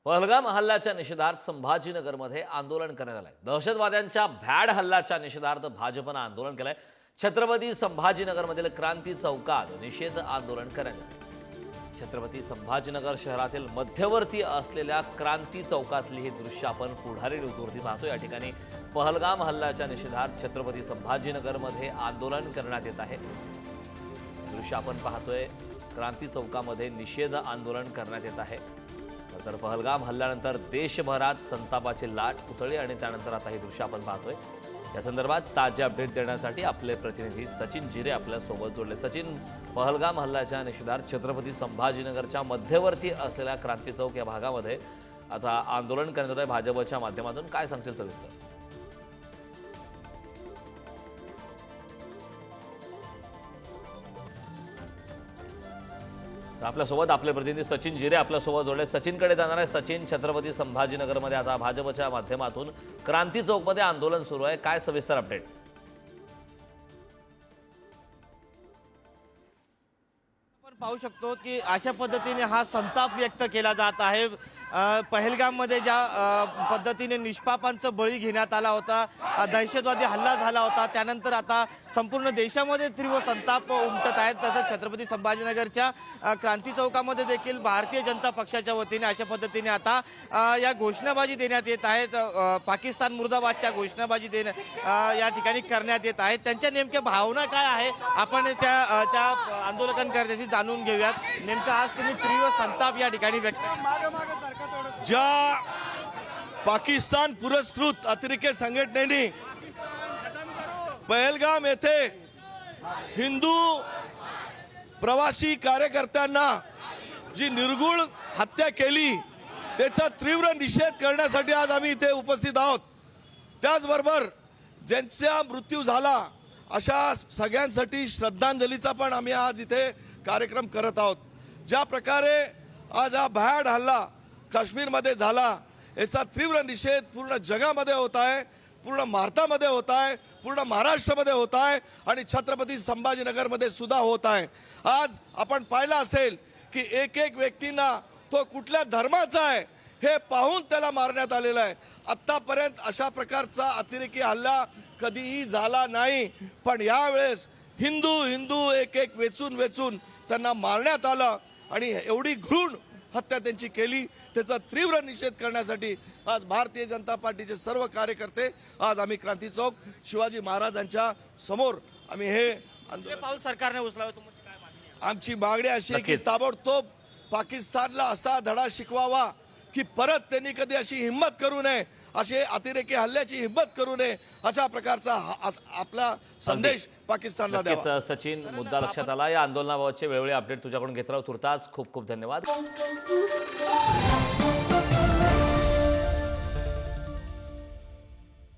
पहलगाम हल्ल्याच्या निषेधार्थ संभाजीनगरमध्ये आंदोलन करण्यात आलंय। दहशतवाद्यांच्या भ्याड हल्ल्याच्या निषेधार्थ भाजपनं आंदोलन केलंय। छत्रपती संभाजीनगरमधील क्रांती चौकात निषेध आंदोलन करण्यात आलं। छत्रपती संभाजीनगर शहरातील मध्यवर्ती असलेल्या क्रांती चौकातली ही दृश्य आपण पुढारी न्यूजवरती पाहतो। या ठिकाणी पहलगाम हल्ल्याच्या निषेधार्थ छत्रपती संभाजीनगरमध्ये आंदोलन करण्यात येत आहे। दृश्य आपण पाहतोय, क्रांती चौकामध्ये निषेध आंदोलन करण्यात येत आहे। तर पहलगाम हल्ल्यानंतर देशभरात संतापाची लाट उसळली आणि त्यानंतर आता हे दृश्य आपण पाहतोय। या संदर्भात ताजे अपडेट देण्यासाठी आपले प्रतिनिधी सचिन जिरे आपल्या सोबत जोडले। सचिन, पहलगाम हल्ल्याच्या निषेधार्थ छत्रपती संभाजीनगरच्या मध्यवर्ती असलेल्या क्रांती चौक या भागामध्ये आता आंदोलन करण्यात येत आहे भाजपच्या माध्यमातून, काय सांगतील सविस्तर? आपल्यासोबत आपले प्रतिनिधी सचिन जिरे आपल्यासोबत जोडले। सचिनकडे जाणार आहे। सचिन, छत्रपती संभाजीनगरमध्ये आता भाजपच्या माध्यमातून क्रांती चौकमध्ये आंदोलन सुरू आहे, काय सविस्तर अपडेट? आपण पाहू शकतो की अशा पद्धतीने हा संताप व्यक्त केला जात आहे। पहलगाममध्ये ज्या पद्धतीने निष्पापांचं बळी घेण्यात आला होता, दहशतवादी हल्ला झाला होता, त्यानंतर आता संपूर्ण देशामध्ये तीव्र संताप उमटत आहेत। तसंच छत्रपती संभाजीनगरच्या क्रांती चौकामध्ये देखील भारतीय जनता पक्षाच्या वतीने अशा पद्धतीने आता या घोषणाबाजी देण्यात येत आहेत। पाकिस्तान मुर्दाबादच्या घोषणाबाजी या ठिकाणी करण्यात येत आहेत। त्यांच्या नेमक्या भावना काय आहे आपण त्या आंदोलकांकर्त्यांशी जाणून घेऊयात। नेमकं आज तुम्ही तीव्र संताप या ठिकाणी व्यक्त ज्या पाकिस्तान पुरस्कृत अतिरेकी संघटनेने पहलगाम येथे हिंदू प्रवासी कार्यकर्त्यांना जी निर्गुण हत्या केली त्याचा तीव्र निषेध करण्यासाठी आज आम्ही इथे उपस्थित आहोत। त्याचबरोबर ज्यांचा मृत्यू झाला अशा सगळ्यांसाठी श्रद्धांजलीचा पण आम्ही आज इथे कार्यक्रम करत आहोत। ज्या प्रकारे आज हा भ्याड हल्ला काश्मीरमध्ये झाला याचा तीव्र निषेध पूर्ण जगामध्ये होत आहे, पूर्ण भारतामध्ये होत आहे, पूर्ण महाराष्ट्रामध्ये होत आहे आणि छत्रपती संभाजीनगरमध्ये सुद्धा होत आहे। आज आपण पाहिलं असेल की एक एक व्यक्तींना तो कुठल्या धर्माचा आहे हे पाहून त्याला मारण्यात आलेलं आहे। आत्तापर्यंत अशा प्रकारचा अतिरेकी हल्ला कधीही झाला नाही, पण यावेळेस हिंदू एक एक वेचून त्यांना मारण्यात आलं आणि एवढी घृण हत्या त्यांची केली। त्याचा तीव्र निषेध करण्यासाठी आज भारतीय जनता पार्टीचे सर्व कार्यकर्ते आज आम्ही क्रांती चौक शिवाजी महाराजांच्या समोर आम्ही हे पाऊल सरकारने उचलावे, तुमची काय मागणी आहे? आमची मागणी अशी आहे की ताबडतोब पाकिस्तानला असा धडा शिकवावा की परत त्यांनी कधी अशी हिंमत करू नये, असे अतिरेकी हल्ल्याची हिंमत करू नये, अशा प्रकारचा आपला संदेश पाकिस्तानला द्यावा। सचिन, मुद्दा लक्षात आला। या आंदोलनाबाबतचे वेळोवेळी अपडेट तुझ्याकडून घेत राहू। तुर्तास खूप खूप धन्यवाद।